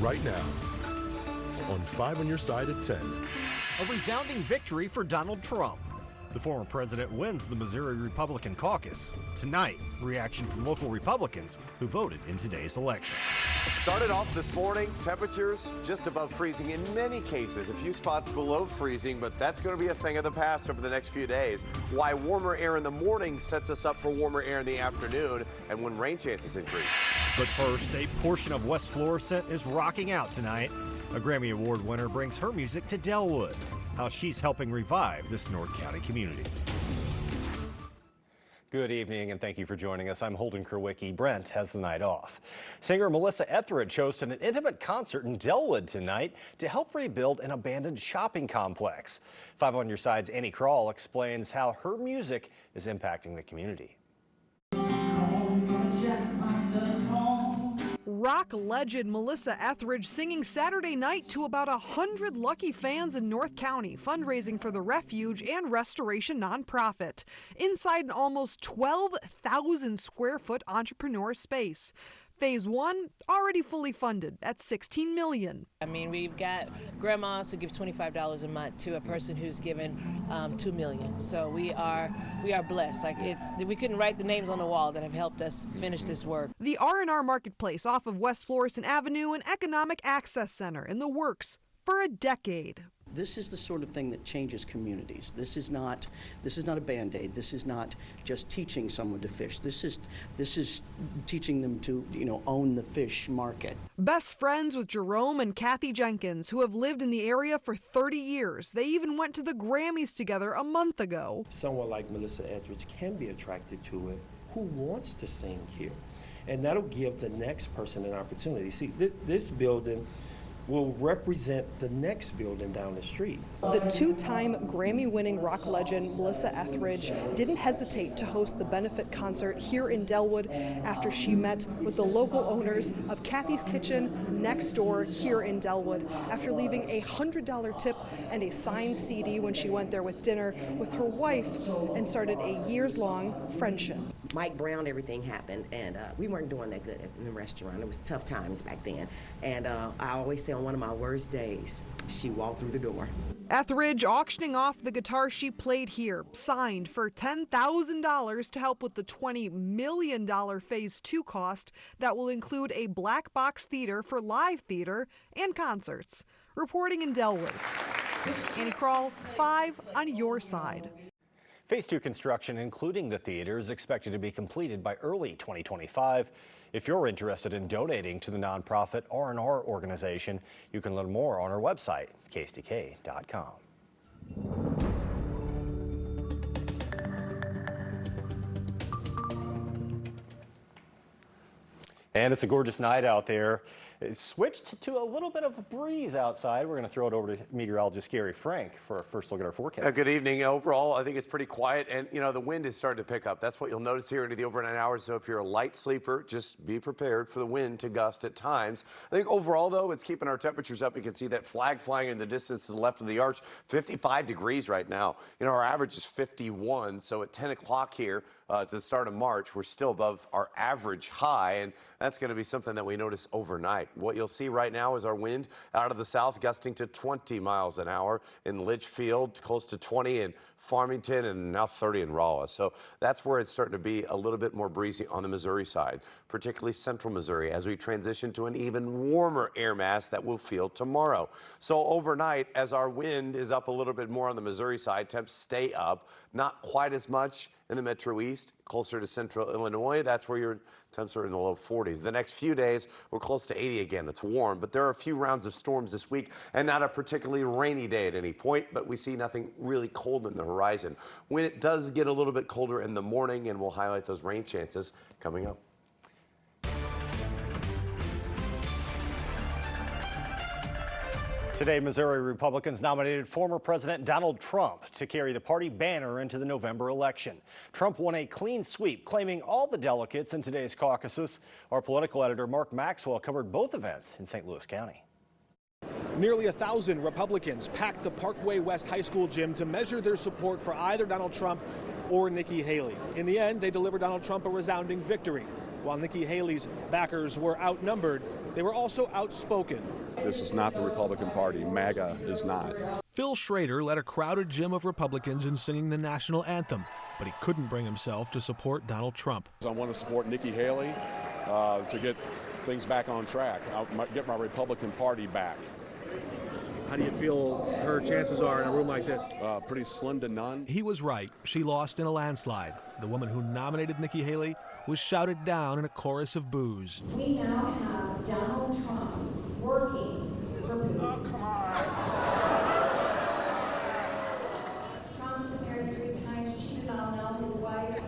right now on 5 on Your Side at 10. A resounding victory for Donald Trump. The former president wins the Missouri Republican caucus. Tonight, reaction from local Republicans who voted in today's election. Started off this morning, temperatures just above freezing in many cases, a few spots below freezing, but that's going to be a thing of the past over the next few days. Why warmer air in the morning sets us up for warmer air in the afternoon and when rain chances increase. But first, a portion of West Florissant is rocking out tonight. A Grammy Award winner brings her music to Delwood, how she's helping revive this North County community. Good evening and thank you for joining us. I'm Holden Kerwicki. Brent has the night off. Singer Melissa Etheridge hosted an intimate concert in Delwood tonight to help rebuild an abandoned shopping complex. 5 on Your Side's Annie Krall explains how her music is impacting the community. Rock legend Melissa Etheridge singing Saturday night to about 100 lucky fans in North County, fundraising for the Refuge and Restoration nonprofit inside an almost 12,000 square foot entrepreneur space. Phase 1 already fully funded at $16 million. I mean, we've got grandmas who give $25 a month to a person who's given $2 million. So we are blessed. We couldn't write the names on the wall that have helped us finish this work. The R&R Marketplace off of West Florissant Avenue, an economic access center in the works for a decade. This is the sort of thing that changes communities. This is not a Band-Aid. This is not just teaching someone to fish. This is teaching them to, own the fish market. Best friends with Jerome and Kathy Jenkins, who have lived in the area for 30 years. They even went to the Grammys together a month ago. Someone like Melissa Etheridge can be attracted to it who wants to sing here. And that'll give the next person an opportunity. See, this building will represent the next building down the street. The two-time Grammy-winning rock legend Melissa Etheridge didn't hesitate to host the benefit concert here in Delwood after she met with the local owners of Kathy's Kitchen next door here in Delwood after leaving a $100 tip and a signed CD when she went there with dinner with her wife and started a years-long friendship. Mike Brown, everything happened, and we weren't doing that good in the restaurant. It was tough times back then. And I always say on one of my worst days, she walked through the door. Etheridge auctioning off the guitar she played here, signed for $10,000 to help with the $20 million Phase 2 cost that will include a black box theater for live theater and concerts. Reporting in Delwood, Annie Krall, 5 on Your Side. Phase 2 construction, including the theater, is expected to be completed by early 2025. If you're interested in donating to the nonprofit R&R organization, you can learn more on our website, KSDK.com. And it's a gorgeous night out there. It switched to a little bit of a breeze outside. We're going to throw it over to meteorologist Gary Frank for our first look at our forecast. Good evening. Overall, I think it's pretty quiet, and the wind is starting to pick up. That's what you'll notice here into the overnight hours. So if you're a light sleeper, just be prepared for the wind to gust at times. I think overall, though, it's keeping our temperatures up. You can see that flag flying in the distance to the left of the arch. 55 degrees right now. Our average is 51. So at 10 o'clock here to the start of March, we're still above our average high, and that's going to be something that we notice overnight. What you'll see right now is our wind out of the south gusting to 20 miles an hour in Litchfield, close to 20 in Farmington, and now 30 in Rolla. So that's where it's starting to be a little bit more breezy on the Missouri side, particularly central Missouri, as we transition to an even warmer air mass that we'll feel tomorrow. So overnight, as our wind is up a little bit more on the Missouri side, temps stay up, not quite as much in the Metro East, closer to central Illinois. That's where your temps are in the low 40s. The next few days, we're close to 80 again. It's warm, but there are a few rounds of storms this week and not a particularly rainy day at any point, but we see nothing really cold in the horizon. When it does get a little bit colder in the morning, and we'll highlight those rain chances coming up. Today, Missouri Republicans nominated former President Donald Trump to carry the party banner into the November election. Trump won a clean sweep, claiming all the delegates in today's caucuses. Our political editor, Mark Maxwell, covered both events in St. Louis County. Nearly 1,000 Republicans packed the Parkway West High School gym to measure their support for either Donald Trump or Nikki Haley. In the end, they delivered Donald Trump a resounding victory. While Nikki Haley's backers were outnumbered, they were also outspoken. This is not the Republican Party. MAGA is not. Phil Schrader led a crowded gym of Republicans in singing the national anthem, but he couldn't bring himself to support Donald Trump. I want to support Nikki Haley to get things back on track. I'll get my Republican Party back. How do you feel her chances are in a room like this? Pretty slim to none. He was right. She lost in a landslide. The woman who nominated Nikki Haley was shouted down in a chorus of boos. We now have Donald Trump working for Putin. Oh, come on. Trump's been married 3 times, cheated on now his wife,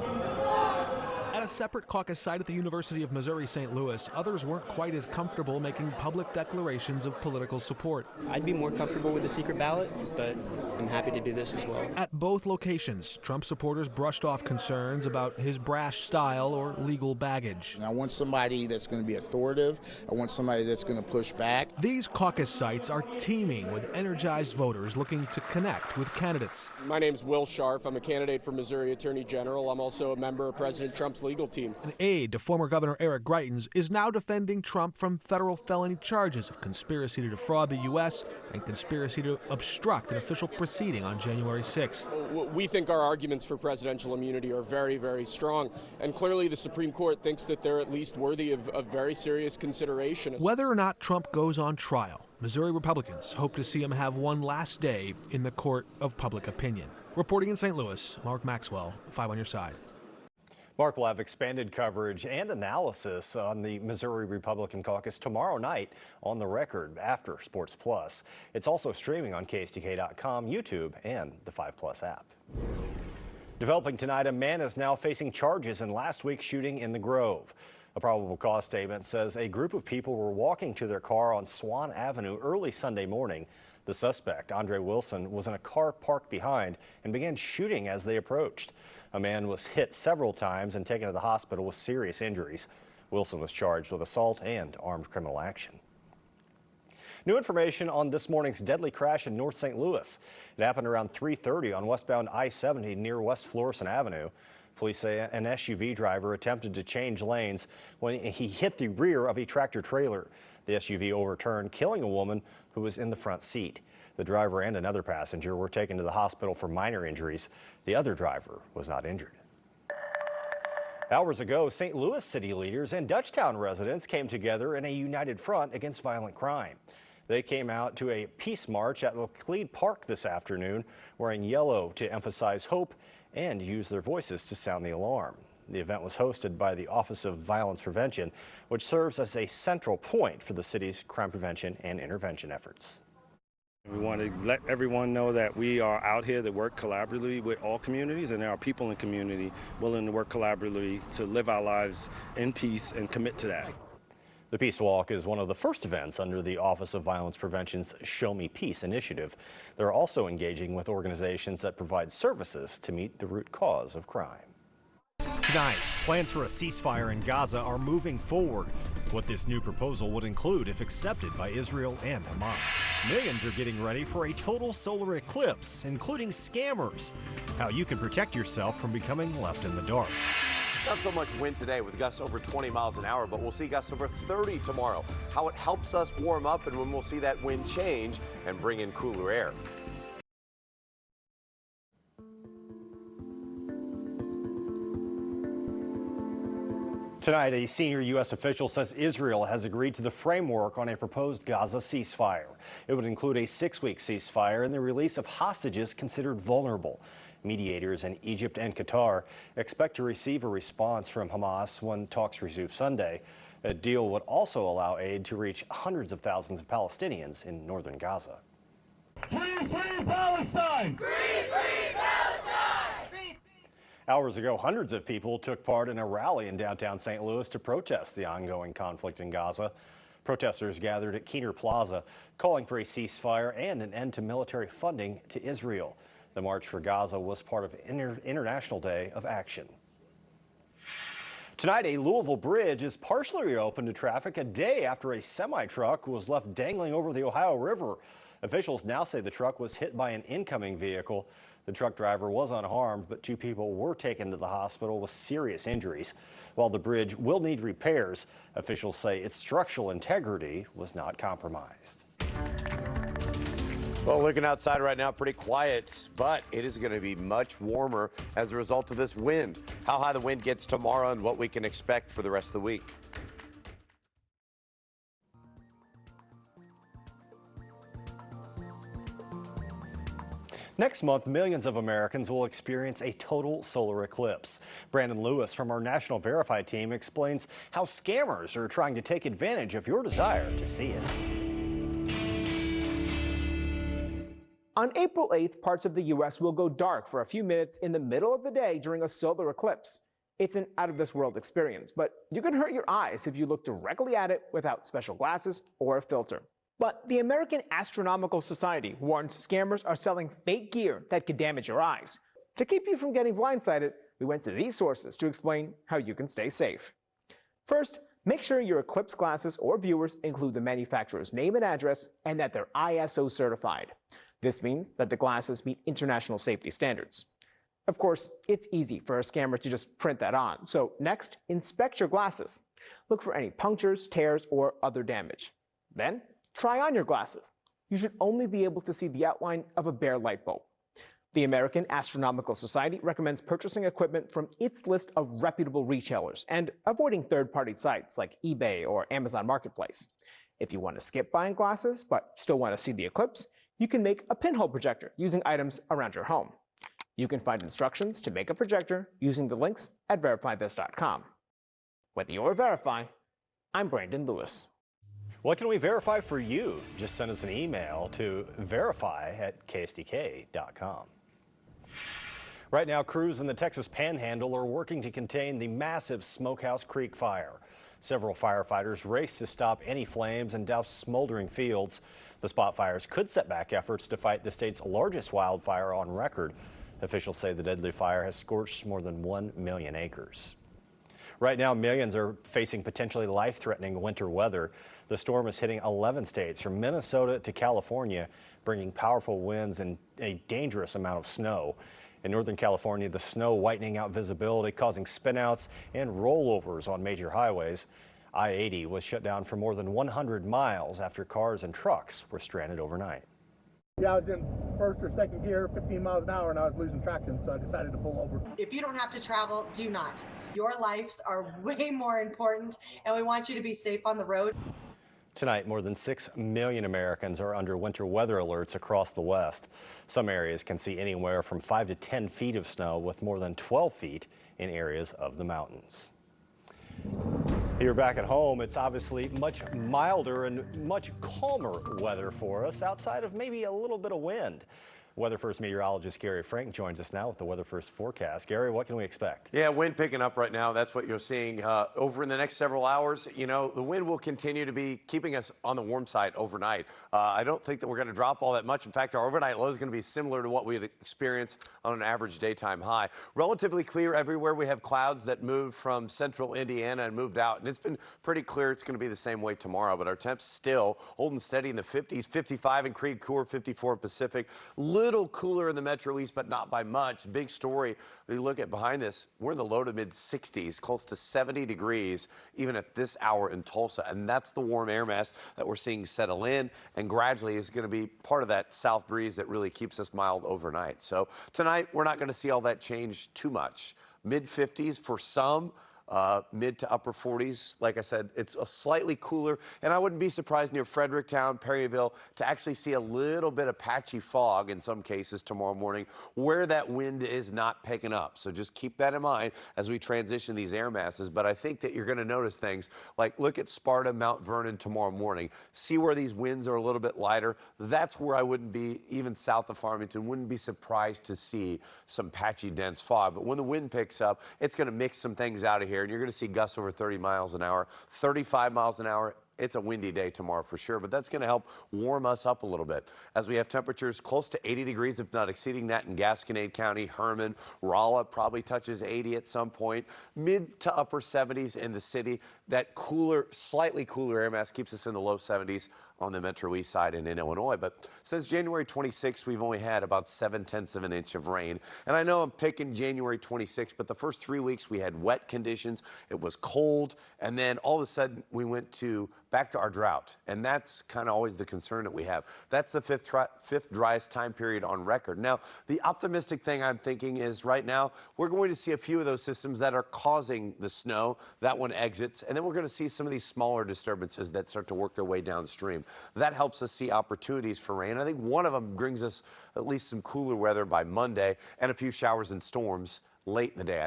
and At a separate caucus site at the University of Missouri St. Louis, others weren't quite as comfortable making public declarations of political support. I'd be more comfortable with the secret ballot, but I'm happy to do this as well. At both locations, Trump supporters brushed off concerns about his brash style or legal baggage. I want somebody that's going to be authoritative. I want somebody that's going to push back. These caucus sites are teeming with energized voters looking to connect with candidates. My name's Will Scharf. I'm a candidate for Missouri Attorney General. I'm also a member of President Trump's legal team. An aide to former Governor Eric Greitens is now defending Trump from federal felony charges of conspiracy to defraud the U.S. and conspiracy to obstruct an official proceeding on January 6th. We think our arguments for presidential immunity are very, very strong, and clearly the Supreme Court thinks that they're at least worthy of very serious consideration. Whether or not Trump goes on trial, Missouri Republicans hope to see him have one last day in the court of public opinion. Reporting in St. Louis, Mark Maxwell, 5 on your side. Mark will have expanded coverage and analysis on the Missouri Republican caucus tomorrow night on The Record after Sports Plus. It's also streaming on KSDK.com, YouTube, and the 5 Plus app. Developing tonight, a man is now facing charges in last week's shooting in the Grove. A probable cause statement says a group of people were walking to their car on Swan Avenue early Sunday morning. The suspect, Andre Wilson, was in a car parked behind and began shooting as they approached. A man was hit several times and taken to the hospital with serious injuries. Wilson was charged with assault and armed criminal action. New information on this morning's deadly crash in North St. Louis. It happened around 3:30 on westbound I-70 near West Florissant Avenue. Police say an SUV driver attempted to change lanes when he hit the rear of a tractor trailer. The SUV overturned, killing a woman who was in the front seat. The driver and another passenger were taken to the hospital for minor injuries. The other driver was not injured. Hours ago, St. Louis city leaders and Dutchtown residents came together in a united front against violent crime. They came out to a peace march at Laclede Park this afternoon, wearing yellow to emphasize hope and use their voices to sound the alarm. The event was hosted by the Office of Violence Prevention, which serves as a central point for the city's crime prevention and intervention efforts. We want to let everyone know that we are out here to work collaboratively with all communities, and there are people in the community willing to work collaboratively to live our lives in peace and commit to that. The Peace Walk is one of the first events under the Office of Violence Prevention's Show Me Peace initiative. They're also engaging with organizations that provide services to meet the root cause of crime. Tonight, plans for a ceasefire in Gaza are moving forward. What this new proposal would include if accepted by Israel and Hamas. Millions are getting ready for a total solar eclipse, including scammers. How you can protect yourself from becoming left in the dark. Not so much wind today with gusts over 20 miles an hour, but we'll see gusts over 30 tomorrow. How it helps us warm up and when we'll see that wind change and bring in cooler air. Tonight, a senior U.S. official says Israel has agreed to the framework on a proposed Gaza ceasefire. It would include a 6-week ceasefire and the release of hostages considered vulnerable. Mediators in Egypt and Qatar expect to receive a response from Hamas when talks resume Sunday. A deal would also allow aid to reach hundreds of thousands of Palestinians in northern Gaza. Free Palestine! Free Palestine! Hours ago, hundreds of people took part in a rally in downtown St. Louis to protest the ongoing conflict in Gaza. Protesters gathered at Keener Plaza, calling for a ceasefire and an end to military funding to Israel. The March for Gaza was part of International Day of Action. Tonight, a Louisville bridge is partially reopened to traffic a day after a semi-truck was left dangling over the Ohio River. Officials now say the truck was hit by an incoming vehicle. The truck driver was unharmed, but 2 people were taken to the hospital with serious injuries. While the bridge will need repairs, officials say its structural integrity was not compromised. Well, looking outside right now, pretty quiet, but it is going to be much warmer as a result of this wind. How high the wind gets tomorrow and what we can expect for the rest of the week. Next month, millions of Americans will experience a total solar eclipse. Brandon Lewis from our National Verify team explains how scammers are trying to take advantage of your desire to see it. On April 8th, parts of the U.S. will go dark for a few minutes in the middle of the day during a solar eclipse. It's an out-of-this-world experience, but you can hurt your eyes if you look directly at it without special glasses or a filter. But the American Astronomical Society warns scammers are selling fake gear that could damage your eyes. To keep you from getting blindsided, we went to these sources to explain how you can stay safe. First, make sure your eclipse glasses or viewers include the manufacturer's name and address and that they're ISO certified. This means that the glasses meet international safety standards. Of course, it's easy for a scammer to just print that on, so next, inspect your glasses. Look for any punctures, tears, or other damage. Then, try on your glasses. You should only be able to see the outline of a bare light bulb. The American Astronomical Society recommends purchasing equipment from its list of reputable retailers and avoiding third-party sites like eBay or Amazon Marketplace. If you want to skip buying glasses but still want to see the eclipse, you can make a pinhole projector using items around your home. You can find instructions to make a projector using the links at verifythis.com. Whether you're Verify, I'm Brandon Lewis. What can we verify for you? Just send us an email to verify@ksdk.com. Right now, crews in the Texas Panhandle are working to contain the massive Smokehouse Creek fire. Several firefighters race to stop any flames and douse smoldering fields. The spot fires could set back efforts to fight the state's largest wildfire on record. Officials say the deadly fire has scorched more than 1 million acres. Right now, millions are facing potentially life-threatening winter weather. The storm is hitting 11 states from Minnesota to California, bringing powerful winds and a dangerous amount of snow. In Northern California, the snow whitening out visibility, causing spinouts and rollovers on major highways. I-80 was shut down for more than 100 miles after cars and trucks were stranded overnight. Yeah, I was in first or second gear, 15 miles an hour, and I was losing traction, so I decided to pull over. If you don't have to travel, do not. Your lives are way more important, and we want you to be safe on the road. Tonight, more than 6 million Americans are under winter weather alerts across the West. Some areas can see anywhere from 5 to 10 feet of snow, with more than 12 feet in areas of the mountains. Here back at home, it's obviously much milder and much calmer weather for us, outside of maybe a little bit of wind. Weather First meteorologist Gary Frank joins us now with the Weather First forecast. Gary, what can we expect? Yeah, wind picking up right now. That's what you're seeing over in the next several hours. You know, the wind will continue to be keeping us on the warm side overnight. I don't think that we're going to drop all that much. In fact, our overnight low is going to be similar to what we experienced on an average daytime high. Relatively clear everywhere. We have clouds that moved from central Indiana and moved out, and it's been pretty clear. It's going to be the same way tomorrow, but our temps still holding steady in the 50s, 55 in Creve Coeur, 54 in Pacific. Little cooler in the Metro East, but not by much. Big story. You look at behind this, we're in the low to mid 60s, close to 70 degrees, even at this hour in Tulsa. And that's the warm air mass that we're seeing settle in, and gradually is going to be part of that south breeze that really keeps us mild overnight. So tonight, we're not going to see all that change too much. Mid 50s for some. Mid to upper 40s. Like I said, it's a slightly cooler, and I wouldn't be surprised near Fredericktown, Perryville, to actually see a little bit of patchy fog in some cases tomorrow morning where that wind is not picking up. So just keep that in mind as we transition these air masses. But I think that you're going to notice things like look at Sparta, Mount Vernon tomorrow morning. See where these winds are a little bit lighter. That's where I wouldn't be, even south of Farmington, wouldn't be surprised to see some patchy, dense fog. But when the wind picks up, it's going to mix some things out of here. And you're going to see gusts over 30 miles an hour, 35 miles an hour it's a windy day tomorrow for sure, but that's going to help warm us up a little bit as we have temperatures close to 80 degrees, if not exceeding that in Gasconade County. Herman, Rolla probably touches 80 at some point. Mid to upper 70s in the city. That cooler, slightly cooler air mass keeps us in the low 70s on the Metro East side and in Illinois. But since January 26th, we've only had about 7/10 of an inch of rain. And I know I'm picking January 26th, but the first 3 weeks we had wet conditions. It was cold. And then all of a sudden we went back to our drought. And that's kind of always the concern that we have. That's the fifth driest time period on record. Now, the optimistic thing I'm thinking is right now we're going to see a few of those systems that are causing the snow. That one exits. And then we're going to see some of these smaller disturbances that start to work their way downstream. That helps us see opportunities for rain. I think one of them brings us at least some cooler weather by Monday and a few showers and storms late in the day.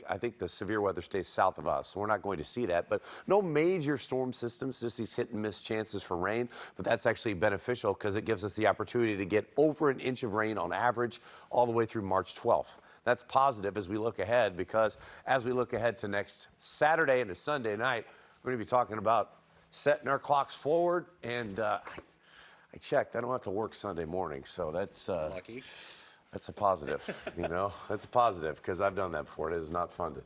I think the severe weather stays south of us, so we're not going to see that. But no major storm systems, just these hit and miss chances for rain. But that's actually beneficial because it gives us the opportunity to get over an inch of rain on average all the way through March 12th. That's positive as we look ahead, because as we look ahead to next Saturday and to Sunday night, we're going to be talking about setting our clocks forward. And I checked, I don't have to work Sunday morning, so that's lucky. That's a positive, you know. That's a positive because I've done that before. It is not fun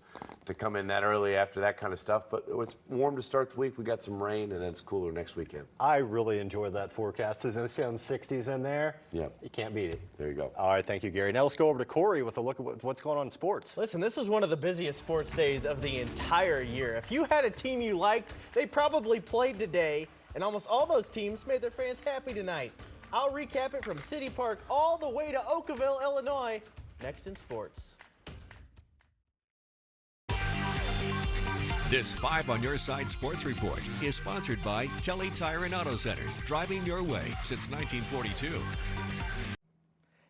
to come in that early after that kind of stuff. But it's warm to start the week. We got some rain, and then it's cooler next weekend. I really enjoyed that forecast. There's some 60s in there. Yeah. You can't beat it. There you go. All right, thank you, Gary. Now let's go over to Corey with a look at what's going on in sports. Listen, this is one of the busiest sports days of the entire year. If you had a team you liked, they probably played today, and almost all those teams made their fans happy tonight. I'll recap it from City Park all the way to Oakville, Illinois, next in sports. This 5 on Your Side Sports Report is sponsored by Telly Tire and Auto Centers, driving your way since 1942.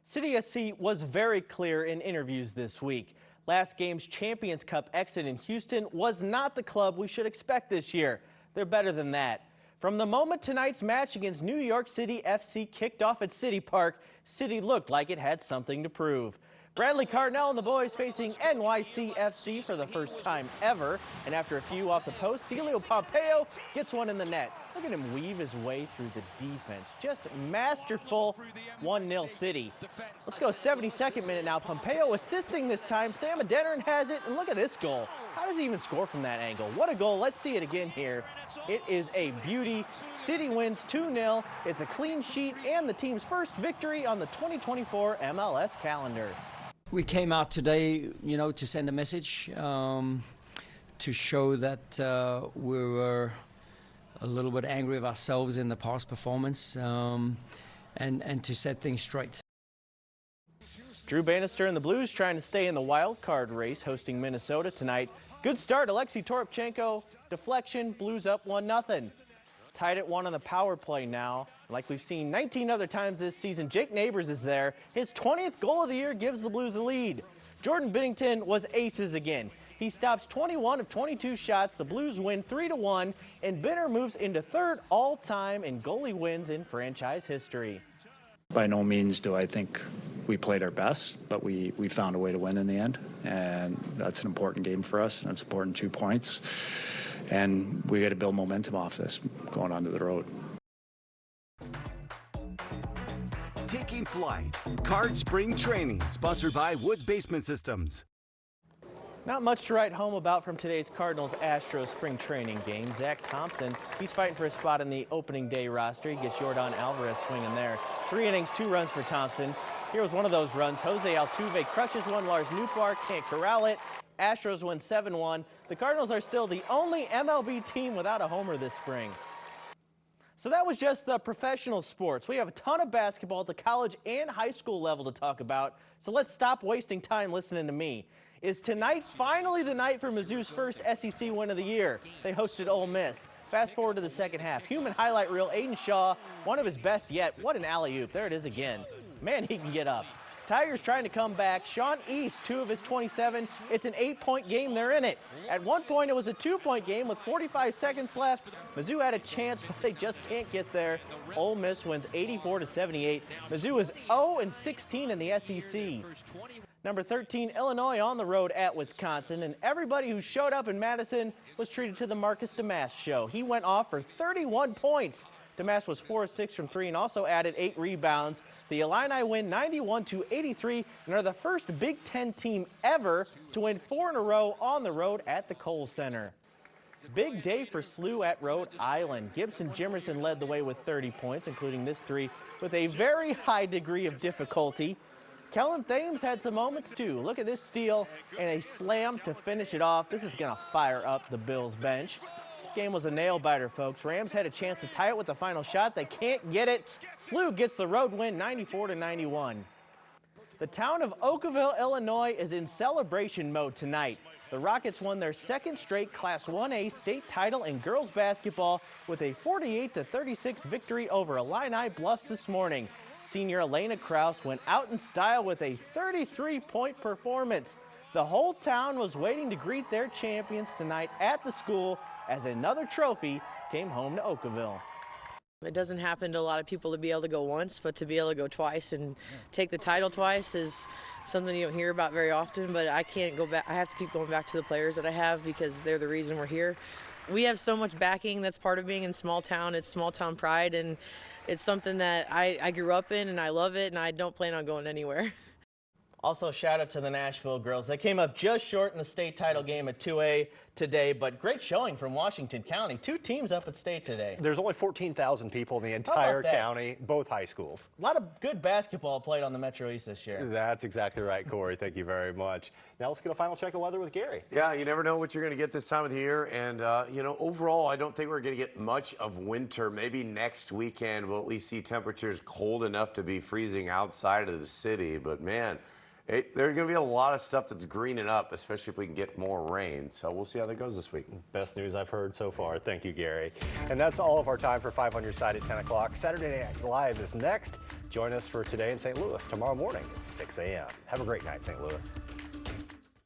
City SC was very clear in interviews this week. Last game's Champions Cup exit in Houston was not the club we should expect this year. They're better than that. From the moment tonight's match against New York City FC kicked off at City Park, City looked like it had something to prove. Bradley Cardinal and the boys facing NYCFC for the first time ever. And after a few off the post, Celio Pompeo gets one in the net. Look at him weave his way through the defense. Just masterful 1-0 City. Let's go 72nd minute now. Pompeo assisting this time. Sam Adeniran has it. And look at this goal. How does he even score from that angle? What a goal. Let's see it again here. It is a beauty. City wins 2-0. It's a clean sheet and the team's first victory on the 2024 MLS calendar. We came out today, you know, to send a message, to show that we were a little bit angry with ourselves in the past performance, and to set things straight. Drew Bannister and the Blues trying to stay in the wild card race, hosting Minnesota tonight. Good start, Alexei Toropchenko, deflection, Blues up 1-0. Tied at 1 on the power play now. Like we've seen 19 other times this season, Jake Neighbors is there. His 20th goal of the year gives the Blues the lead. Jordan Binnington was aces again. He stops 21 of 22 shots. The Blues win 3-1, and Binner moves into third all-time in goalie wins in franchise history. By no means do I think we played our best, but we found a way to win in the end, and that's an important game for us. That's important 2 points, and we got to build momentum off this going onto the road. Taking flight. Card Spring Training, sponsored by Wood Basement Systems. Not much to write home about from today's Cardinals-Astros spring training game. Zach Thompson, he's fighting for a spot in the opening day roster. He gets Yordan Alvarez swinging there. 3 innings, 2 runs for Thompson. Here was one of those runs. Jose Altuve crushes one. Lars Nootbaar can't corral it. Astros win 7-1. The Cardinals are still the only MLB team without a homer this spring. So that was just the professional sports. We have a ton of basketball at the college and high school level to talk about. So let's stop wasting time listening to me. Is tonight finally the night for Mizzou's first SEC win of the year? They hosted Ole Miss. Fast forward to the second half. Human highlight reel, Aiden Shaw, one of his best yet. What an alley-oop. There it is again. Man, he can get up. Tigers trying to come back. Sean East, 2 of his 27. It's an 8-point game. They're in it. At one point, it was a 2-point game with 45 seconds left. Mizzou had a chance, but they just can't get there. Ole Miss wins 84-78. Mizzou is 0-16 in the SEC. Number 13, Illinois on the road at Wisconsin, and everybody who showed up in Madison was treated to the Marcus Damask show. He went off for 31 points. Damask was 4 of 6 from 3 and also added 8 rebounds. The Illini win 91-83 and are the first Big Ten team ever to win 4 in a row on the road at the Kohl Center. Big day for SLU at Rhode Island. Gibson Jimerson led the way with 30 points, including this 3 with a very high degree of difficulty. Kellen Thames had some moments too. Look at this steal and a slam to finish it off. This is going to fire up the Bills bench. This game was a nail-biter, folks. Rams had a chance to tie it with the final shot. They can't get it. SLU gets the road win 94-91. The town of Oakville, Illinois is in celebration mode tonight. The Rockets won their second straight Class 1A state title in girls basketball with a 48-36 victory over Illini Bluffs this morning. Senior Elena Krause went out in style with a 33-point performance. The whole town was waiting to greet their champions tonight at the school as another trophy came home to Oakville. It doesn't happen to a lot of people to be able to go once, but to be able to go twice and take the title twice is something you don't hear about very often, but I can't go back. I have to keep going back to the players that I have because they're the reason we're here. We have so much backing. That's part of being in small town. It's small town pride, and it's something that I grew up in, and I love it, and I don't plan on going anywhere. Also, shout out to the Nashville girls. They came up just short in the state title game at 2A today, but great showing from Washington County. 2 teams up at state today. There's only 14,000 people in the entire county, both high schools. A lot of good basketball played on the Metro East this year. That's exactly right, Corey. Thank you very much. Now let's get a final check of weather with Gary. Yeah, you never know what you're going to get this time of the year. And, you know, overall, I don't think we're going to get much of winter. Maybe next weekend we'll at least see temperatures cold enough to be freezing outside of the city. But, man, there's going to be a lot of stuff that's greening up, especially if we can get more rain. So we'll see how that goes this week. Best news I've heard so far. Thank you, Gary. And that's all of our time for 5 on Your Side at 10 o'clock. Saturday Night Live is next. Join us for Today in St. Louis tomorrow morning at 6 a.m. Have a great night, St. Louis.